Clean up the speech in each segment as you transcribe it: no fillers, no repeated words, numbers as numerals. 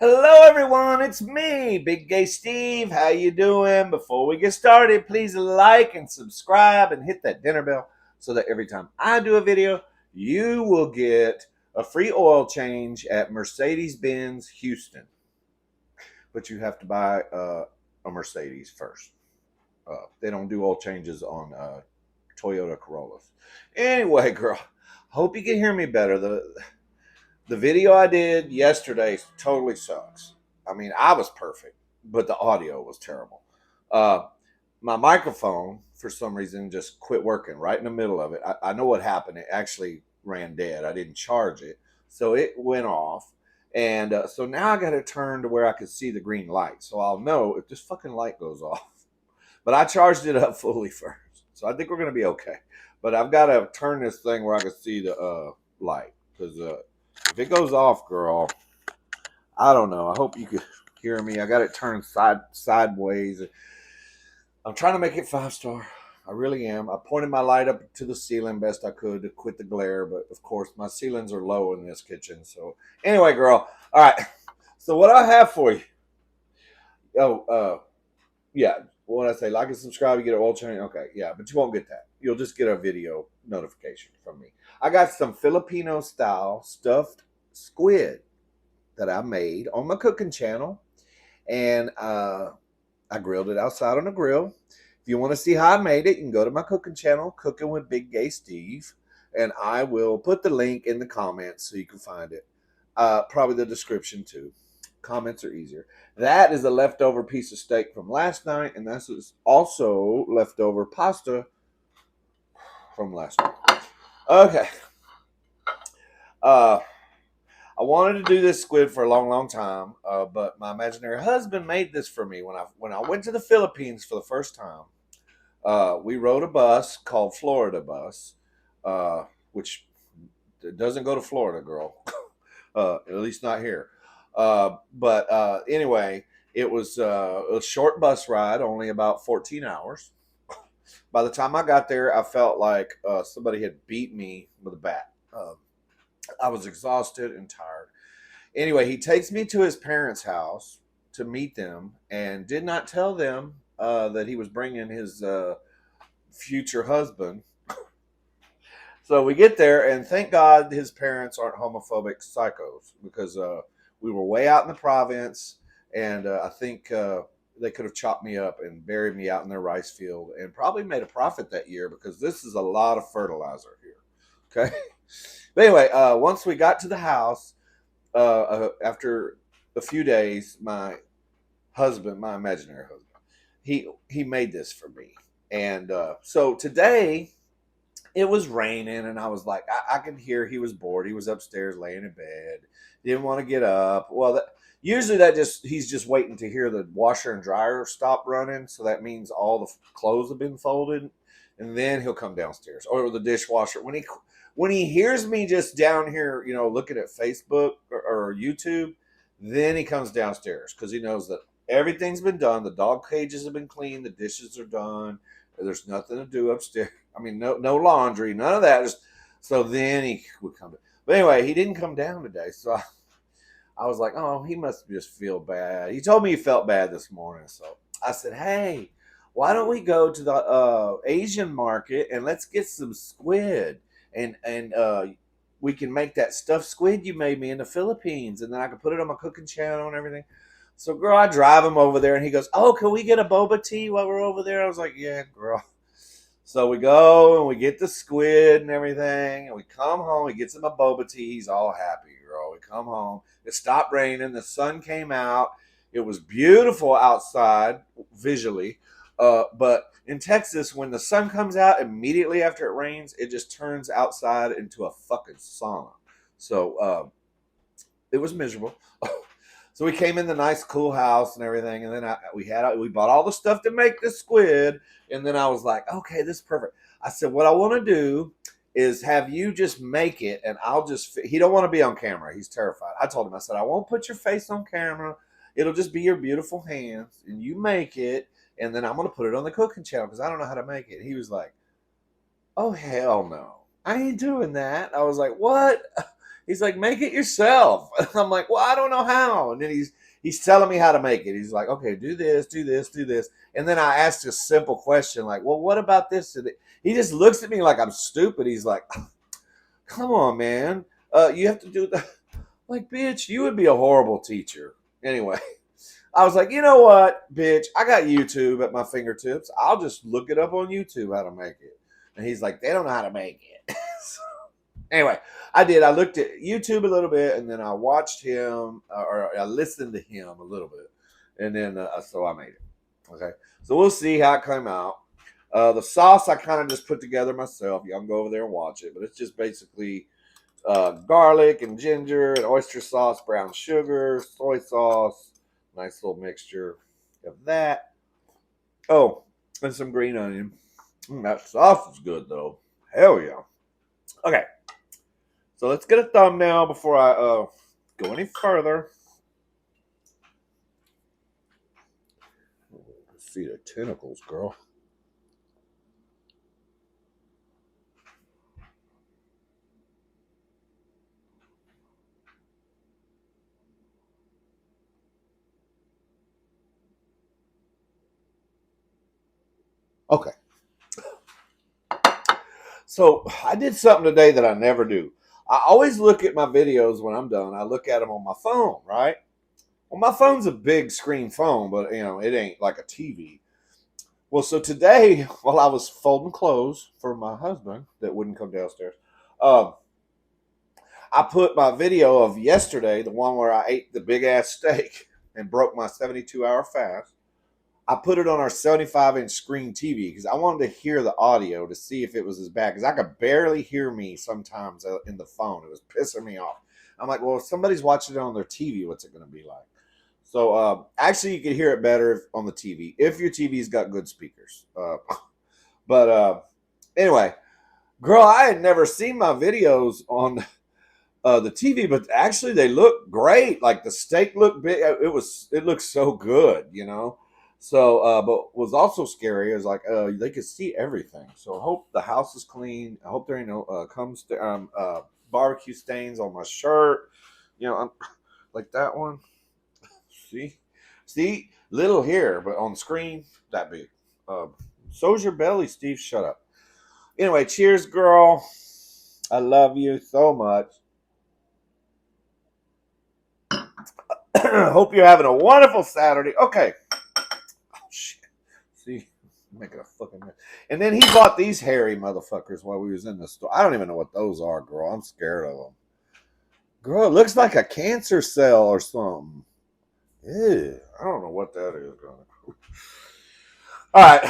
Hello everyone, it's me, Big Gay Steve. How you doing? Before we get started, please like and subscribe and hit that dinner bell so that every time I do a video, you will get a free oil change at Mercedes-Benz Houston. But you have to buy a Mercedes first. They don't do oil changes on Toyota Corollas. Anyway, girl, hope you can hear me better. The video I did yesterday totally sucks. I mean, I was perfect, but the audio was terrible. Uh, my microphone, for some reason, just quit working right in the middle of it. I know what happened. It actually ran dead. I didn't charge it, so it went off. And so now I got to turn to where I could see the green light, so I'll know if this fucking light goes off. But I charged it up fully first, so I think we're gonna be okay. But I've got to turn this thing where I can see the light because if it goes off, girl, I don't know. I hope you could hear me. I got it turned sideways. I'm trying to make it 5 star. I really am. I pointed my light up to the ceiling best I could to quit the glare, but of course my ceilings are low in this kitchen. So anyway, girl. All right. So what I have for you? Oh, yeah. What I say, like and subscribe, you get an oil change. Okay, yeah, but you won't get that. You'll just get a video notification from me. I got some Filipino style stuffed squid that I made on my cooking channel, and I grilled it outside on the grill. If you want to see how I made it, you can go to my cooking channel, Cooking with Big Gay Steve, and I will put the link in the comments so you can find it. Probably the description too. Comments are easier. That is a leftover piece of steak from last night, and that's also leftover pasta from last night. Okay. Uh, I wanted to do this squid for a long, long time, but my imaginary husband made this for me when I went to the Philippines for the first time. We rode a bus called Florida Bus, which doesn't go to Florida, girl. At least not here. But anyway, it was a short bus ride, only about 14 hours. By the time I got there, I felt like somebody had beat me with a bat. I was exhausted and tired. Anyway, he takes me to his parents' house to meet them and did not tell them that he was bringing his future husband. So we get there, and thank God his parents aren't homophobic psychos because we were way out in the province, and I think they could have chopped me up and buried me out in their rice field and probably made a profit that year because this is a lot of fertilizer here. Okay. But anyway, once we got to the house, after a few days, my husband, my imaginary husband, he made this for me, and so today it was raining, and I was like, I could hear he was bored. He was upstairs laying in bed, didn't want to get up. Well, usually that just he's just waiting to hear the washer and dryer stop running, so that means all the clothes have been folded, and then he'll come downstairs or the dishwasher when he hears me just down here, looking at Facebook or YouTube, then he comes downstairs because he knows that everything's been done. The dog cages have been cleaned. The dishes are done. There's nothing to do upstairs. I mean, no laundry, none of that. So then he would come. But anyway, he didn't come down today. So I was like, oh, he must just feel bad. He told me he felt bad this morning. So I said, hey, why don't we go to the Asian market and let's get some squid and we can make that stuffed squid you made me in the Philippines, and then I can put it on my cooking channel and everything. So, girl, I drive him over there, and he goes, oh, can we get a boba tea while we're over there? I was like, yeah, girl. So we go, and we get the squid and everything, and we come home. He gets him a boba tea. He's all happy, girl. We come home. It stopped raining. The sun came out. It was beautiful outside visually. But in Texas, when the sun comes out immediately after it rains, it just turns outside into a fucking sauna. So it was miserable. So we came in the nice, cool house and everything, and then we bought all the stuff to make the squid, and then I was like, okay, this is perfect. I said, what I want to do is have you just make it, and I'll just. He don't want to be on camera. He's terrified. I told him, I said, I won't put your face on camera. It'll just be your beautiful hands, and you make it, and then I'm gonna put it on the cooking channel because I don't know how to make it. He was like, oh hell no, I ain't doing that. I was like, what? He's like, make it yourself. And I'm like, well, I don't know how. And then he's telling me how to make it. He's like, okay, do this, do this, do this. And then I asked a simple question like, well, what about this? And he just looks at me like I'm stupid. He's like, come on, man. You have to do that. Like, bitch, you would be a horrible teacher. Anyway, I was like, you know what, bitch? I got YouTube at my fingertips. I'll just look it up on YouTube how to make it. And he's like, they don't know how to make it. So, anyway, I did. I looked at YouTube a little bit, and then I watched him, or I listened to him a little bit, and then so I made it. Okay, so we'll see how it came out. The sauce I kind of just put together myself. Y'all can go over there and watch it, but it's just basically garlic and ginger and oyster sauce, brown sugar, soy sauce. Nice little mixture of that. Oh, and some green onion. That sauce is good though. Hell yeah. Okay, so let's get a thumbnail before I go any further. Let's see the tentacles, girl. Okay. So I did something today that I never do. I always look at my videos when I'm done. I look at them on my phone, right? Well, my phone's a big screen phone, but it ain't like a TV. Well, so today, while I was folding clothes for my husband that wouldn't come downstairs, um, I put my video of yesterday, the one where I ate the big ass steak and broke my 72-hour fast. I put it on our 75-inch screen TV because I wanted to hear the audio to see if it was as bad because I could barely hear me sometimes in the phone. It was pissing me off. I'm like, well, if somebody's watching it on their TV, what's it going to be like? So actually, you can hear it better on the TV if your TV's got good speakers. But anyway, girl, I had never seen my videos on the TV, but actually they look great. Like the steak looked big. It looked so good, So, but was also scary is like they could see everything. So I hope the house is clean. I hope there ain't no barbecue stains on my shirt. I'm like that one. See, little here, but on screen that big. So's your belly, Steve. Shut up. Anyway, cheers, girl. I love you so much. Hope you're having a wonderful Saturday. Okay. Oh, shit. See, I'm making a fucking mess. And then he bought these hairy motherfuckers while we was in the store. I don't even know what those are, girl. I'm scared of them. Girl, it looks like a cancer cell or something. Ew, I don't know what that is. All right.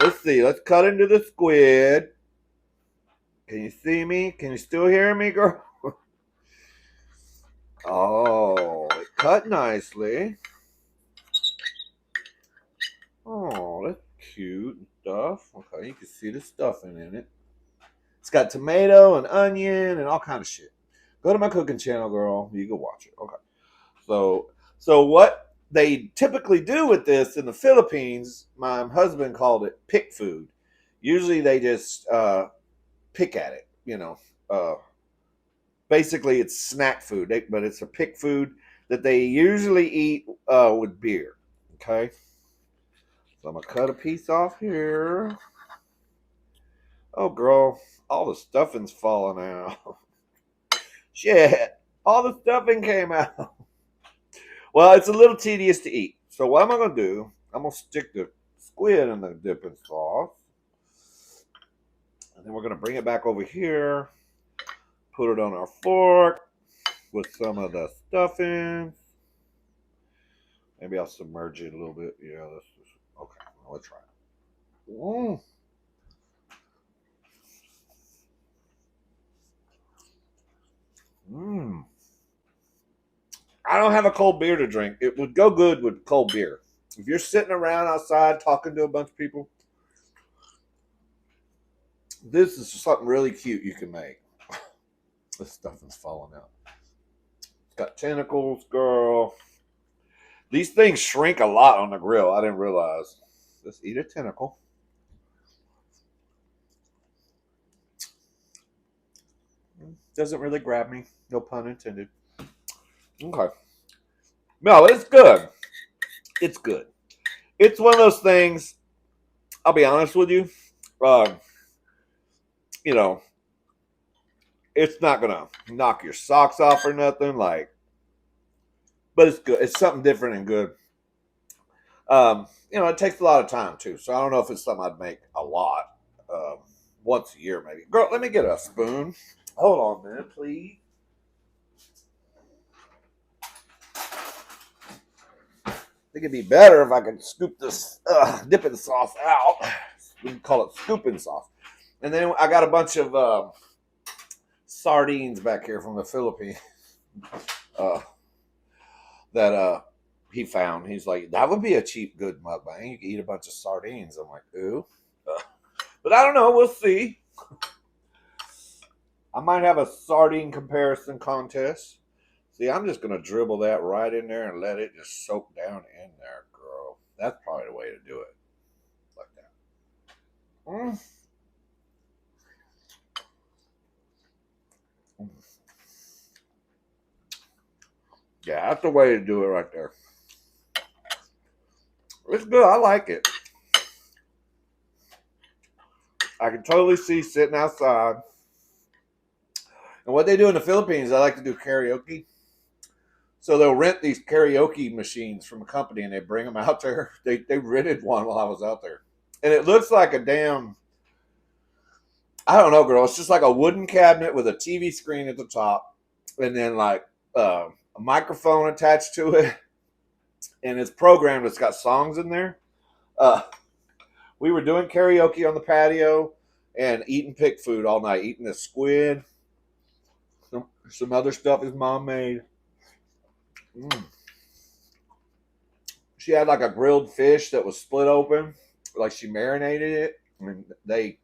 Let's see. Let's cut into the squid. Can you see me? Can you still hear me, girl? Oh, it cut nicely. Oh, that's cute stuff. Okay, you can see the stuffing in it. It's got tomato and onion and all kind of shit. Go to my cooking channel, girl. You can watch it. Okay. So what they typically do with this in the Philippines, my husband called it pick food. Usually they just pick at it, basically it's snack food, but it's a pick food that they usually eat with beer. Okay, so I'm gonna cut a piece off here. Oh, girl, all the stuffing's falling out. Shit, all the stuffing came out. Well, it's a little tedious to eat. So what am I gonna do? I'm gonna stick the squid in the dipping sauce, and then we're gonna bring it back over here. Put it on our fork with some of the stuffing. Maybe I'll submerge it a little bit. Yeah, okay. Let's try it. I don't have a cold beer to drink. It would go good with cold beer. If you're sitting around outside talking to a bunch of people, this is something really cute you can make. This stuffing's falling out. It's got tentacles, girl. These things shrink a lot on the grill. I didn't realize. Let's eat a tentacle. Doesn't really grab me. No pun intended. Okay. No, it's good. It's good. It's one of those things. I'll be honest with you. Um, you know, it's not gonna knock your socks off or nothing. Like, but it's good. It's something different and good. It takes a lot of time too. So I don't know if it's something I'd make a lot. Um, Once a year maybe. Girl, let me get a spoon. Hold on a minute, please. I think it'd be better if I could scoop this dipping sauce out. We can call it scooping sauce. And then I got a bunch of sardines back here from the Philippines uh, that he found. He's like, that would be a cheap, good mukbang. You could eat a bunch of sardines. I'm like, ooh. But I don't know. We'll see. I might have a sardine comparison contest. See, I'm just going to dribble that right in there and let it just soak down in there, girl. That's probably the way to do it. Like that. Yeah, that's the way to do it right there. It's good. I like it. I can totally see sitting outside. And what they do in the Philippines, I like to do karaoke. So they'll rent these karaoke machines from a company and they bring them out there. They rented one while I was out there. And it looks like a damn, I don't know, girl. It's just like a wooden cabinet with a TV screen at the top. And then like a microphone attached to it. And it's programmed. It's got songs in there. We were doing karaoke on the patio and eating pig food all night. Eating the squid. Some other stuff his mom made. She had like a grilled fish that was split open, like she marinated it. I mean, I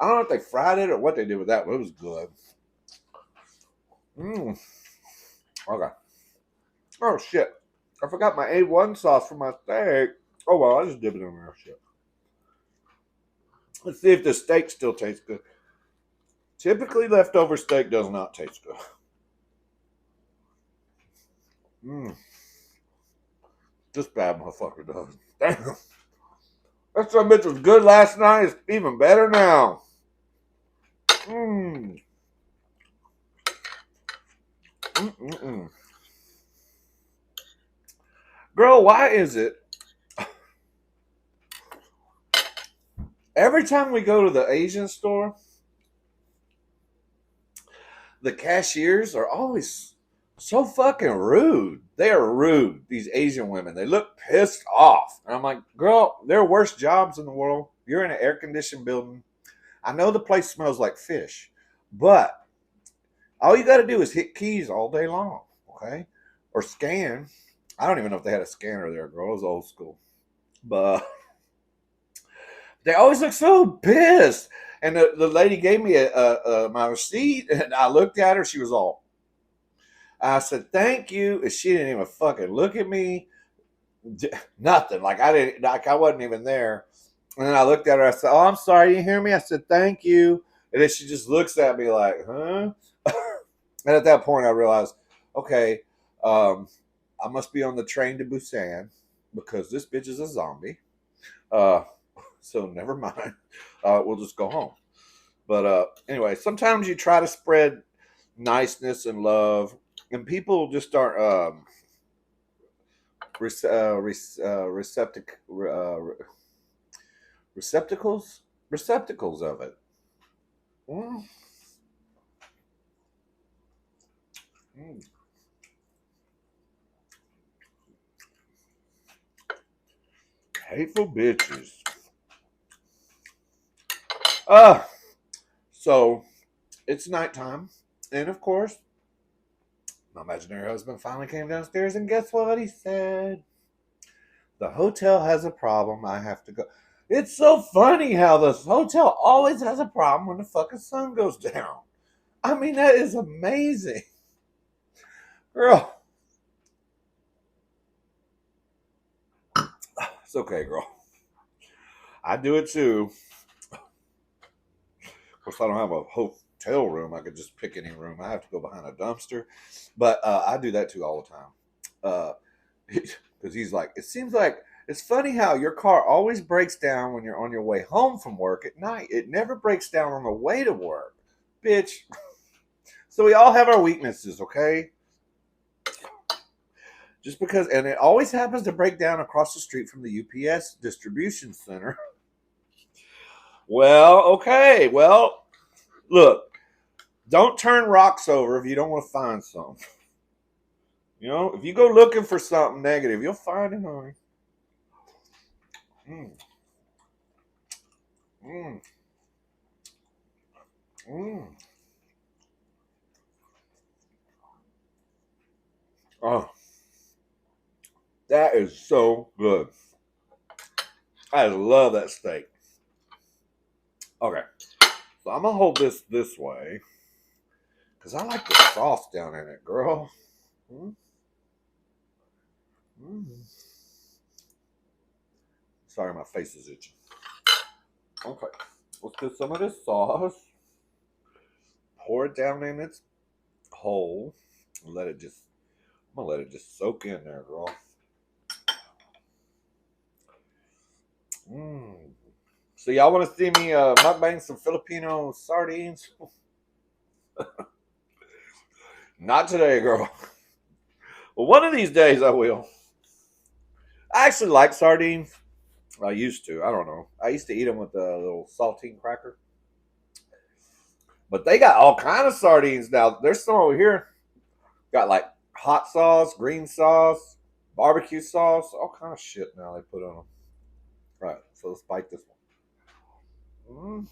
don't know if they fried it or what they did with that, but it was good. Okay. Oh shit! I forgot my A1 sauce for my steak. Oh well, I just dip it in there. Shit. Let's see if the steak still tastes good. Typically, leftover steak does not taste good. This bad motherfucker does. Damn. That some bitch was good last night. It's even better now. Girl, why is it every time we go to the Asian store, the cashiers are always so fucking rude. They are rude, these Asian women. They look pissed off. And I'm like, girl, there are worse jobs in the world. You're in an air conditioned building. I know the place smells like fish, but all you got to do is hit keys all day long, okay? Or scan. I don't even know if they had a scanner there, girl. It was old school. But they always look so pissed. And the lady gave me my receipt, and I looked at her. She was all, I said, thank you. And she didn't even fucking look at me. Nothing. Like I wasn't even there. And then I looked at her. I said, oh, I'm sorry. You hear me? I said, thank you. And then she just looks at me like, huh? And at that point, I realized, okay, I must be on the train to Busan because this bitch is a zombie. So never mind. We'll just go home. But anyway, sometimes you try to spread niceness and love, and people just start receptacles of it. Mm. Hateful bitches. So it's nighttime, and of course, my imaginary husband finally came downstairs, and guess what he said? The hotel has a problem. I have to go. It's so funny how the hotel always has a problem when the fucking sun goes down. I mean, that is amazing. Girl. It's okay, girl. I do it too. Of course, I don't have a hotel room, I could just pick any room. I have to go behind a dumpster, but I do that too all the time. Because he's like, it seems like it's funny how your car always breaks down when you're on your way home from work at night. It never breaks down on the way to work, bitch. So we all have our weaknesses, okay? Just because, and it always happens to break down across the street from the UPS distribution center. Well, okay. Well, look, don't turn rocks over if you don't want to find something. You know, if you go looking for something negative, you'll find it, honey. Mm. Mm. Mm. Oh, that is so good. I love that steak. Okay, so I'm gonna hold this way because I like the sauce down in it, girl. Mm. Mm. Sorry, my face is itching. Okay, let's get some of this sauce. Pour it down in its hole. And let it just. I'm gonna let it just soak in there, girl. Mm. So y'all want to see me mukbang some Filipino sardines? Not today, girl. Well, one of these days I will. I actually like sardines. I used to. I don't know. I used to eat them with a little saltine cracker. But they got all kind of sardines now. There's some over here. Got like hot sauce, green sauce, barbecue sauce, all kind of shit now they put on them. Right. So let's bite this one.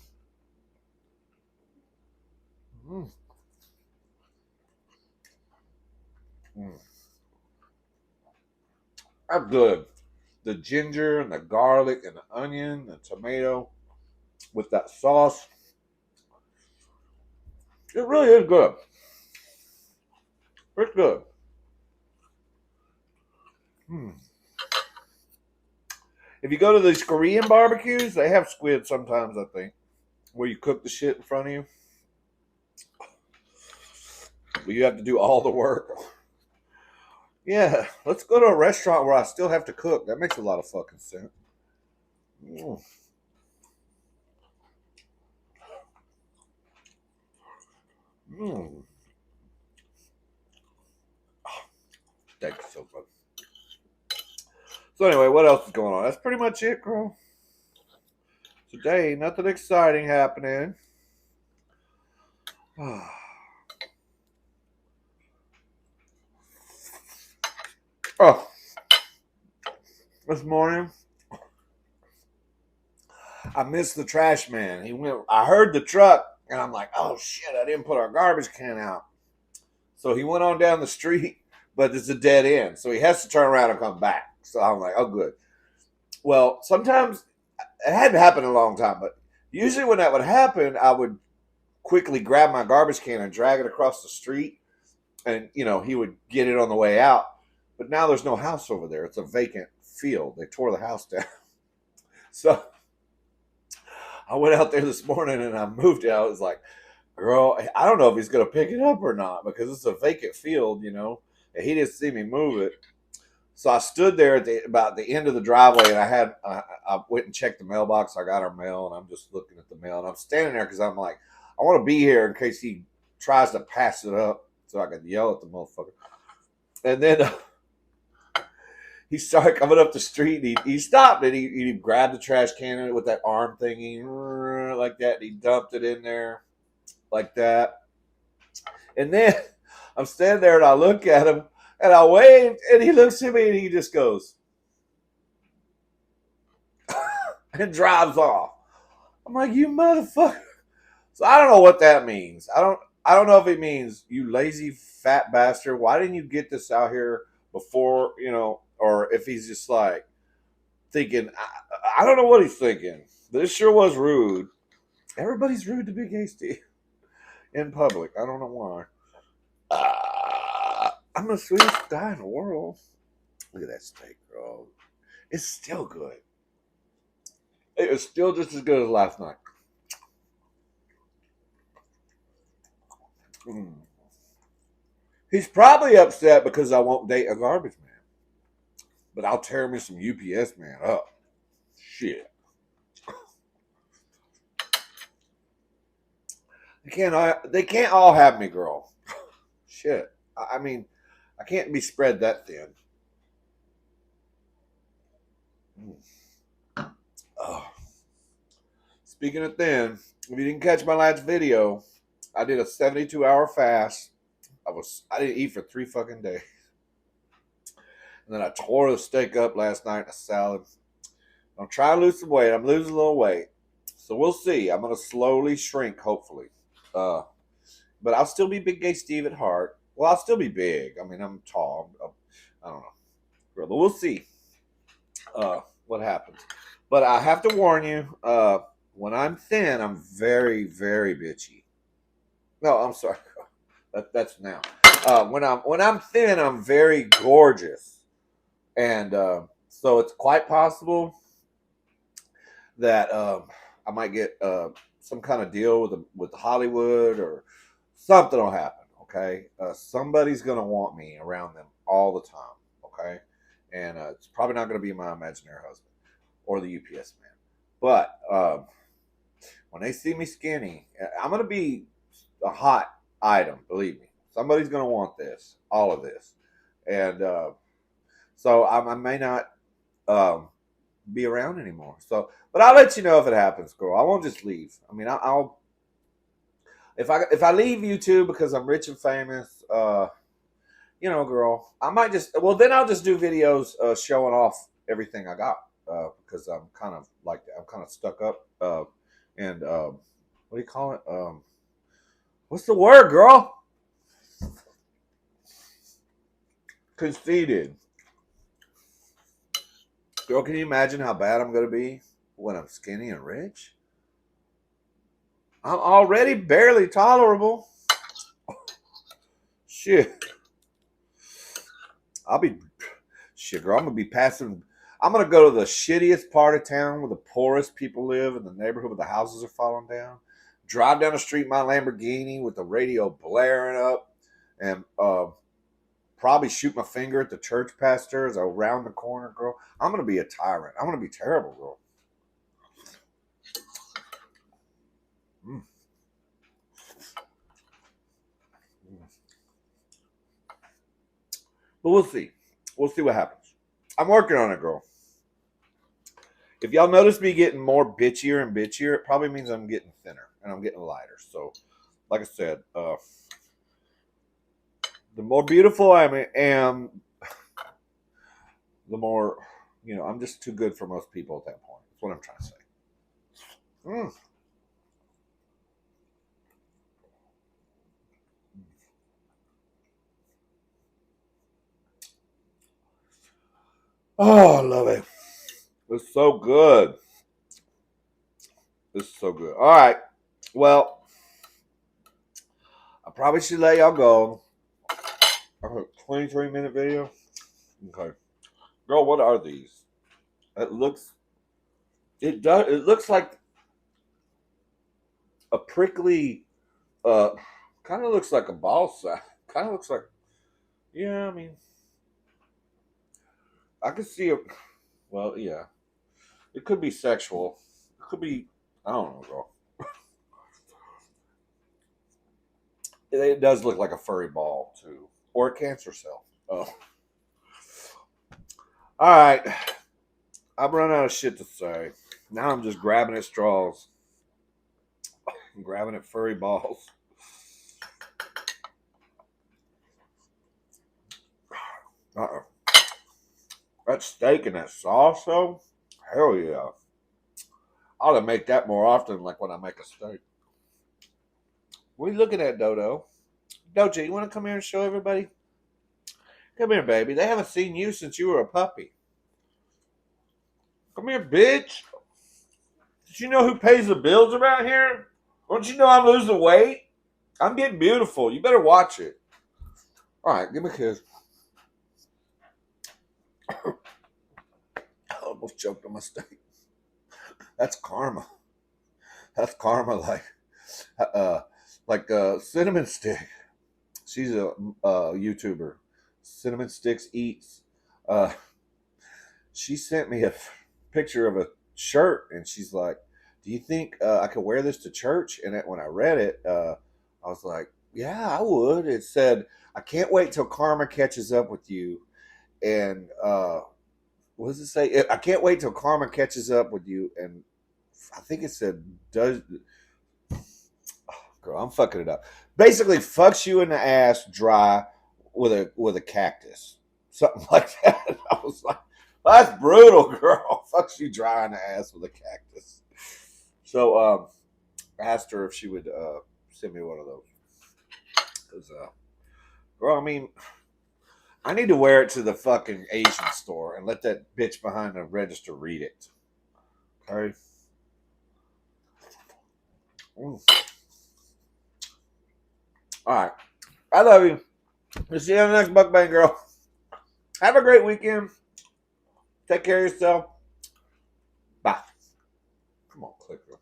Mm. Mm. That's good. The ginger and the garlic and the onion, the tomato with that sauce. It really is good. It's good. Mm. If you go to these Korean barbecues, they have squid sometimes, I think, where you cook the shit in front of you. But you have to do all the work. Yeah, let's go to a restaurant where I still have to cook. That makes a lot of fucking sense. Mm. Mm. Thanks so much. So anyway, what else is going on? That's pretty much it, girl. Today, nothing exciting happening. Oh, this morning I missed the trash man. He went. I heard the truck, and I'm like, "Oh shit! I didn't put our garbage can out." So he went on down the street, but it's a dead end, so he has to turn around and come back. So I'm like, "Oh, good." Well, sometimes it hadn't happened in a long time, but usually when that would happen, I would quickly grab my garbage can and drag it across the street, and he would get it on the way out. But now there's no house over there; it's a vacant field. They tore the house down, so I went out there this morning and I moved it. I was like, girl, I don't know if he's going to pick it up or not because it's a vacant field, and he didn't see me move it. So I stood there at about the end of the driveway and I went and checked the mailbox. I got our mail and I'm just looking at the mail and I'm standing there because I'm like, I want to be here in case he tries to pass it up so I can yell at the motherfucker. And then he started coming up the street. And he stopped and he grabbed the trash can with that arm thingy like that. And he dumped it in there like that. And then I'm standing there and I look at him and I wave and he looks at me and he just goes and drives off. I'm like, you motherfucker. So I don't know what that means. I don't know if it means you lazy fat bastard. Why didn't you get this out here before, or if he's just like thinking, I don't know what he's thinking. This sure was rude. Everybody's rude to Big Hasty in public. I don't know why. I'm the sweetest guy in the world. Look at that steak, girl. It's still good. It is still just as good as last night. Mm. He's probably upset because I won't date a garbage man. But I'll tear me some UPS man up. Shit. They can't all have me, girl. Shit. I mean, I can't be spread that thin. Mm. Oh. Speaking of thin, if you didn't catch my last video, I did a 72-hour fast. I didn't eat for 3 fucking days. And then I tore the steak up last night in a salad. I'm trying to lose some weight. I'm losing a little weight. So we'll see. I'm going to slowly shrink, hopefully. But I'll still be Big Gay Steve at heart. Well, I'll still be big. I mean, I'm tall. I don't know. But we'll see what happens. But I have to warn you, when I'm thin, I'm very, very bitchy. No, I'm sorry. That's now. When I'm thin, I'm very gorgeous, and so it's quite possible that I might get some kind of deal with Hollywood or something will happen. Okay, somebody's gonna want me around them all the time. Okay, and it's probably not gonna be my imaginary husband or the UPS man, but when they see me skinny, I'm gonna be a hot item. Believe me, somebody's gonna want this, all of this, and so I may not um, be around anymore. So, but I'll let you know if it happens, girl. I won't just leave. I mean, I'll if I leave YouTube because I'm rich and famous, girl, I might just then I'll just do videos showing off everything I got because I'm kind of like I'm kind of stuck up and what do you call it? What's the word, girl? Conceited. Girl, can you imagine how bad I'm gonna be when I'm skinny and rich? I'm already barely tolerable. Shit. I'll be shit, girl. I'm gonna be passing. I'm gonna go to the shittiest part of town where the poorest people live in the neighborhood where the houses are falling down. Drive down the street in my Lamborghini with the radio blaring up, and probably shoot my finger at the church pastor as I round the corner, girl. I'm gonna be a tyrant. I'm gonna be terrible, girl. Mm. But we'll see. We'll see what happens. I'm working on it, girl. If y'all notice me getting more bitchier and bitchier, it probably means I'm getting thinner and I'm getting lighter. So, like I said, the more beautiful I am, the more, I'm just too good for most people at that point. That's what I'm trying to say. Mm. Oh, I love it. It's so good. It's so good. All right. Well, I probably should let y'all go. 23-minute video. Okay. Girl, what are these? It looks. It does. It looks like a prickly. Uh, Kind of looks like a ball sack. Kind of looks like. Yeah, I mean, I could see it. Well, yeah, it could be sexual. It could be. I don't know, girl. It does look like a furry ball too, or a cancer cell. Oh, all right. I've run out of shit to say. Now I'm just grabbing at straws. I'm grabbing at furry balls. Uh-oh. That steak and that sauce, though? Hell yeah. I ought to make that more often, like when I make a steak. What are you looking at, Dodo? Doja, you want to come here and show everybody? Come here, baby. They haven't seen you since you were a puppy. Come here, bitch. Did you know who pays the bills around here? Don't you know I'm losing weight? I'm getting beautiful. You better watch it. All right, give me a kiss. I almost choked on my steak. That's karma. That's karma. Like, uh, Like Cinnamon Stick. She's a YouTuber. Cinnamon Sticks Eats. Uh, she sent me a picture of a shirt, and she's like, "Do you think I could wear this to church?" And when I read it, I was like, "Yeah, I would." It said, "I can't wait till karma catches up with you." And what does it say? I can't wait till karma catches up with you. And I think it said, "Does." Girl, I'm fucking it up. Basically, fucks you in the ass dry with a cactus, something like that. I was like, that's brutal, girl. Fucks you dry in the ass with a cactus. So, I asked her if she would send me one of those. 'Cause, girl, I mean, I need to wear it to the fucking Asian store and let that bitch behind the register read it. Okay. Mm. All right. I love you. We'll see you on the next mukbang, girl. Have a great weekend. Take care of yourself. Bye. Come on, clicker.